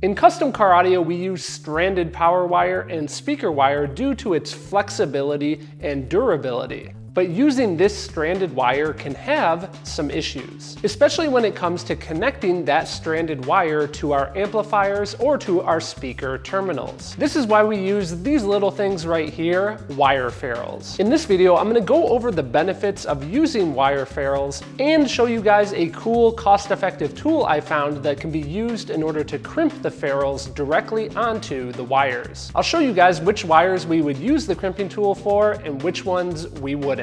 In custom car audio, we use stranded power wire and speaker wire due to its flexibility and durability. But using this stranded wire can have some issues, especially when it comes to connecting that stranded wire to our amplifiers or to our speaker terminals. This is why we use these little things right here, wire ferrules. In this video, I'm gonna go over the benefits of using wire ferrules and show you guys a cool, cost-effective tool I found that can be used in order to crimp the ferrules directly onto the wires. I'll show you guys which wires we would use the crimping tool for and which ones we wouldn't.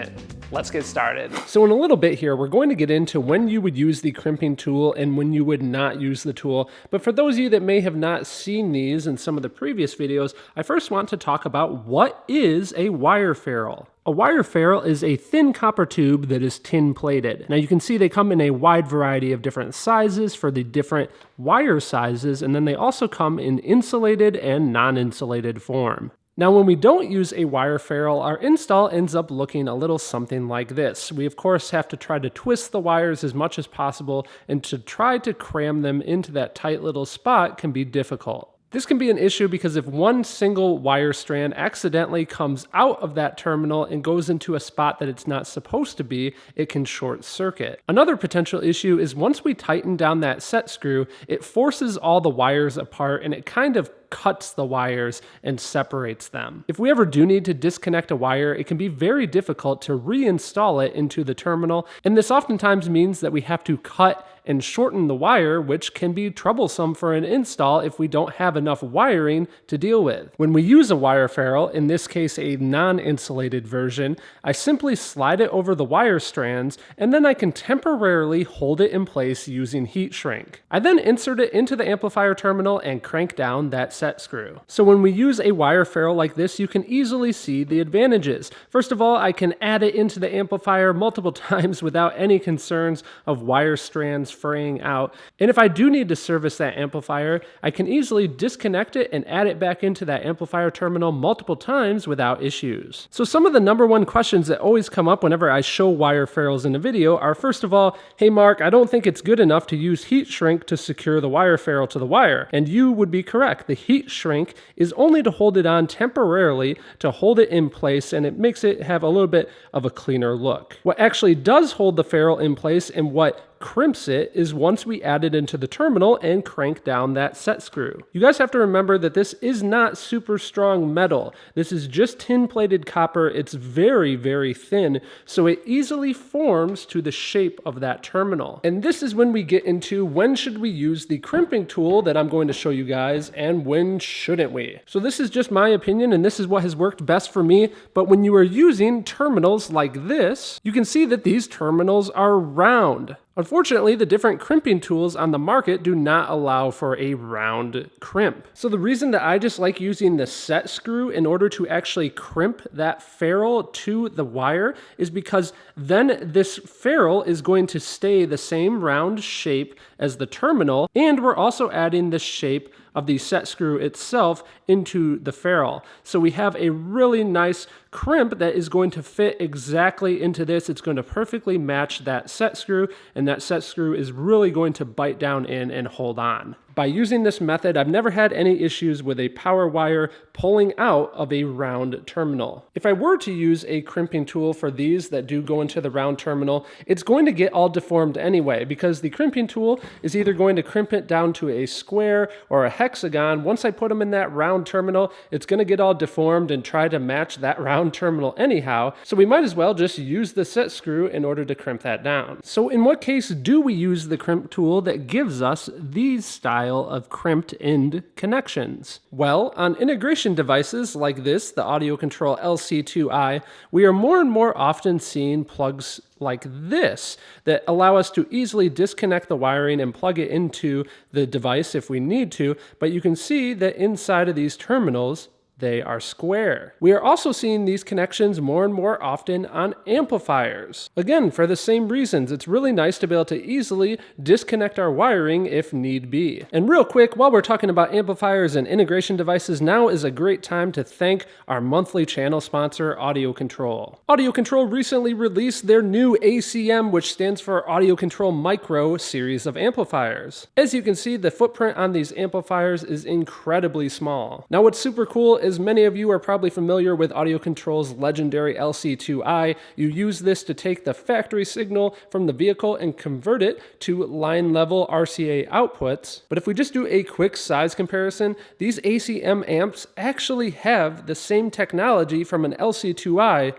Let's get started. So in a little bit here, we're going to get into when you would use the crimping tool and when you would not use the tool. But for those of you that may have not seen these in some of the previous videos, I first want to talk about what is a wire ferrule. A wire ferrule is a thin copper tube that is tin plated. Now you can see they come in a wide variety of different sizes for the different wire sizes, and then they also come in insulated and non-insulated form. Now, when we don't use a wire ferrule, our install ends up looking a little something like this. We, of course, have to try to twist the wires as much as possible, and to try to cram them into that tight little spot can be difficult. This can be an issue because if one single wire strand accidentally comes out of that terminal and goes into a spot that it's not supposed to be, it can short circuit. Another potential issue is once we tighten down that set screw, it forces all the wires apart and it kind of cuts the wires and separates them. If we ever do need to disconnect a wire, it can be very difficult to reinstall it into the terminal, and this oftentimes means that we have to cut and shorten the wire, which can be troublesome for an install if we don't have enough wiring to deal with. When we use a wire ferrule, in this case a non-insulated version, I simply slide it over the wire strands and then I can temporarily hold it in place using heat shrink. I then insert it into the amplifier terminal and crank down that set screw. So when we use a wire ferrule like this, you can easily see the advantages. First of all, I can add it into the amplifier multiple times without any concerns of wire strands fraying out. And if I do need to service that amplifier, I can easily disconnect it and add it back into that amplifier terminal multiple times without issues. So some of the number one questions that always come up whenever I show wire ferrules in a video are, first of all, hey Mark, I don't think it's good enough to use heat shrink to secure the wire ferrule to the wire. And you would be correct. The heat shrink is only to hold it on temporarily to hold it in place, and it makes it have a little bit of a cleaner look. What actually does hold the ferrule in place and what crimps it is once we add it into the terminal and crank down that set screw. You guys have to remember that this is not super strong metal. This is just tin plated copper. It's very, very thin, so it easily forms to the shape of that terminal. And this is when we get into when should we use the crimping tool that I'm going to show you guys and when shouldn't we. So this is just my opinion and this is what has worked best for me, but when you are using terminals like this, you can see that these terminals are round. Unfortunately, the different crimping tools on the market do not allow for a round crimp. So the reason that I just like using the set screw in order to actually crimp that ferrule to the wire is because then this ferrule is going to stay the same round shape as the terminal, and we're also adding the shape of the set screw itself into the ferrule. So we have a really nice crimp that is going to fit exactly into this. It's going to perfectly match that set screw, and that set screw is really going to bite down in and hold on. By using this method, I've never had any issues with a power wire pulling out of a round terminal. If I were to use a crimping tool for these that do go into the round terminal, it's going to get all deformed anyway because the crimping tool is either going to crimp it down to a square or a hexagon. Once I put them in that round terminal, it's going to get all deformed and try to match that round terminal anyhow, so we might as well just use the set screw in order to crimp that down. So in what case do we use the crimp tool that gives us these style of crimped end connections? Well, on integration devices like this, the Audio Control LC2i, we are more and more often seeing plugs like this that allow us to easily disconnect the wiring and plug it into the device if we need to, but you can see that inside of these terminals they are square. We are also seeing these connections more and more often on amplifiers. Again, for the same reasons, it's really nice to be able to easily disconnect our wiring if need be. And real quick, while we're talking about amplifiers and integration devices, now is a great time to thank our monthly channel sponsor, Audio Control. Audio Control recently released their new ACM, which stands for Audio Control Micro series of amplifiers. As you can see, the footprint on these amplifiers is incredibly small. Now what's super cool is many of you are probably familiar with Audio Control's legendary LC2i. You use this to take the factory signal from the vehicle and convert it to line level RCA outputs. But if we just do a quick size comparison, these ACM amps actually have the same technology from an LC2i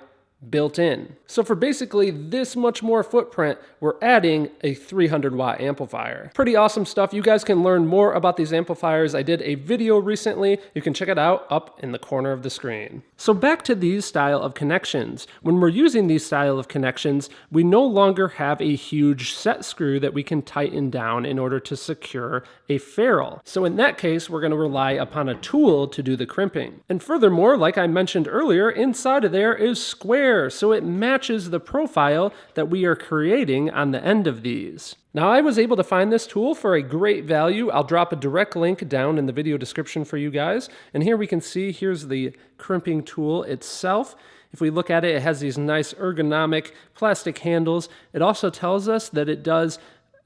built in. So for basically this much more footprint, we're adding a 300 watt amplifier. Pretty awesome stuff. You guys can learn more about these amplifiers. I did a video recently. You can check it out up in the corner of the screen. So back to these style of connections. When we're using these style of connections, we no longer have a huge set screw that we can tighten down in order to secure a ferrule. So in that case, we're going to rely upon a tool to do the crimping. And furthermore, like I mentioned earlier, inside of there is square, so it matches the profile that we are creating on the end of these. Now I was able to find this tool for a great value. I'll drop a direct link down in the video description for you guys. And here we can see, here's the crimping tool itself. If we look at it, it has these nice ergonomic plastic handles. It also tells us that it does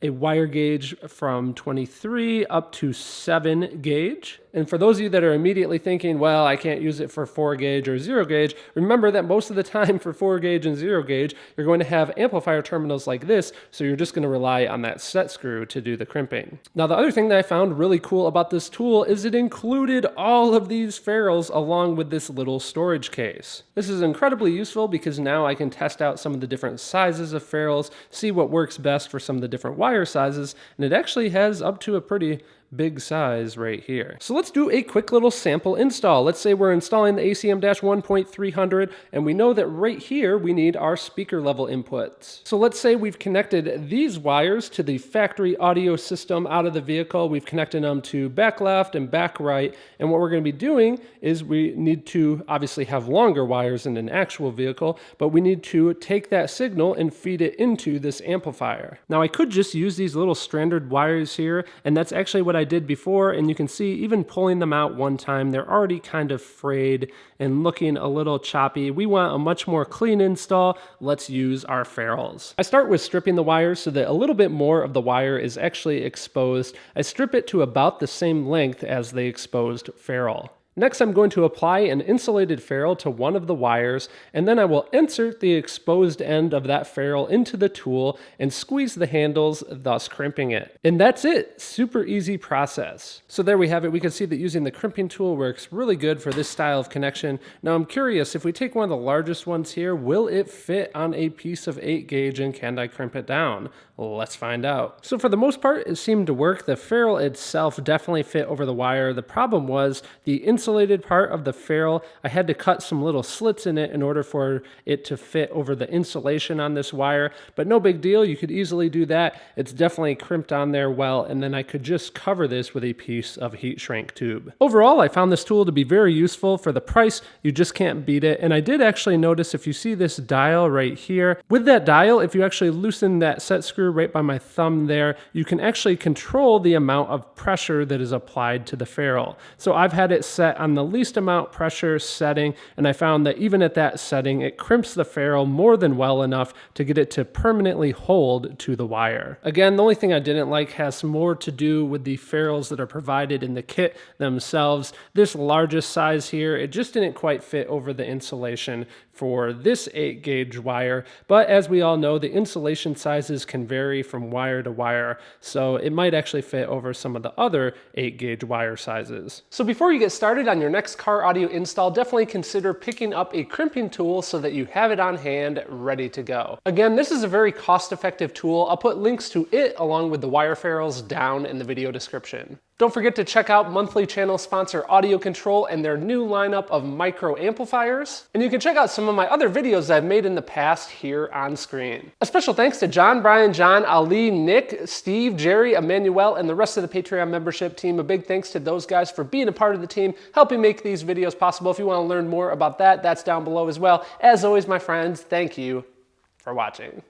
a wire gauge from 23 up to 7 gauge. And for those of you that are immediately thinking, well, I can't use it for 4 gauge or 0 gauge, remember that most of the time for 4 gauge and 0 gauge, you're going to have amplifier terminals like this, so you're just going to rely on that set screw to do the crimping. Now, the other thing that I found really cool about this tool is it included all of these ferrules along with this little storage case. This is incredibly useful because now I can test out some of the different sizes of ferrules, see what works best for some of the different wire sizes, and it actually has up to a pretty big size right here. So let's do a quick little sample install. Let's say we're installing the ACM-1.300 and we know that right here we need our speaker level inputs. So let's say we've connected these wires to the factory audio system out of the vehicle. We've connected them to back left and back right. And what we're going to be doing is we need to obviously have longer wires in an actual vehicle, but we need to take that signal and feed it into this amplifier. Now I could just use these little stranded wires here, and that's actually what I did before, and you can see even pulling them out one time, they're already kind of frayed and looking a little choppy. We want a much more clean install. Let's use our ferrules. I start with stripping the wires so that a little bit more of the wire is actually exposed. I strip it to about the same length as the exposed ferrule. Next, I'm going to apply an insulated ferrule to one of the wires, and then I will insert the exposed end of that ferrule into the tool and squeeze the handles, thus crimping it. And that's it. Super easy process. So there we have it. We can see that using the crimping tool works really good for this style of connection. Now I'm curious, if we take one of the largest ones here, will it fit on a piece of 8 gauge and can I crimp it down? Let's find out. So for the most part, it seemed to work. The ferrule itself definitely fit over the wire. The problem was the insulated part of the ferrule, I had to cut some little slits in it in order for it to fit over the insulation on this wire, but no big deal. You could easily do that. It's definitely crimped on there well, and then I could just cover this with a piece of heat shrink tube. Overall, I found this tool to be very useful. For the price, you just can't beat it. And I did actually notice, if you see this dial right here, with that dial, if you actually loosen that set screw right by my thumb there, you can actually control the amount of pressure that is applied to the ferrule. So I've had it set on the least amount pressure setting, and I found that even at that setting, it crimps the ferrule more than well enough to get it to permanently hold to the wire. Again, the only thing I didn't like has more to do with the ferrules that are provided in the kit themselves. This largest size here, it just didn't quite fit over the insulation for this 8 gauge wire, but as we all know, the insulation sizes can vary from wire to wire, so it might actually fit over some of the other 8 gauge wire sizes. So before you get started on your next car audio install, definitely consider picking up a crimping tool so that you have it on hand ready to go. Again, this is a very cost-effective tool. I'll put links to it along with the wire ferrules down in the video description. Don't forget to check out monthly channel sponsor Audio Control and their new lineup of micro amplifiers. And you can check out some of my other videos I've made in the past here on screen. A special thanks to John, Brian, John, Ali, Nick, Steve, Jerry, Emmanuel, and the rest of the Patreon membership team. A big thanks to those guys for being a part of the team, helping make these videos possible. If you want to learn more about that, that's down below as well. As always, my friends, thank you for watching.